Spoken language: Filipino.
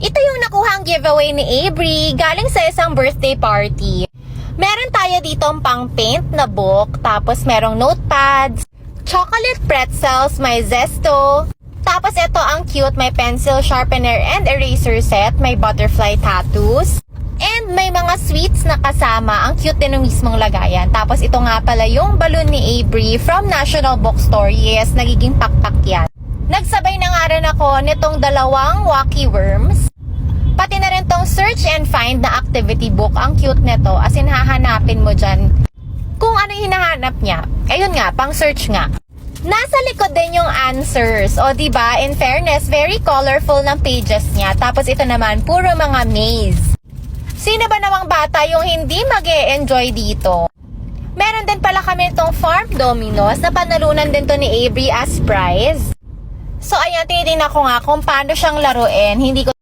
Ito yung nakuhang giveaway ni Avery galing sa isang birthday party. Meron tayo ditong pang-paint na book, tapos merong notepads, chocolate pretzels, may zesto. Tapos ito ang cute, may pencil sharpener and eraser set, may butterfly tattoos. And may mga sweets na kasama, ang cute din ng mismong lagayan. Tapos ito nga pala yung balloon ni Avery from National Bookstore. Yes, nagiging pakpak yan. Nagsabay na nga rin ako nitong dalawang wacky worms. Pati na rin tong search and find na activity book. Ang cute nito, as in hahanapin mo dyan kung ano hinahanap niya. Ayun nga, pang search nga. Nasa likod din yung answers. O diba, in fairness, very colorful ng pages niya. Tapos ito naman, puro mga maze. Sino ba namang bata yung hindi mag-e-enjoy dito? Meron din pala kami itong farm dominoes na panalunan din to ni Avery as prize. So ayan, tinitingnan ko nga kung paano siyang laruin. Hindi ko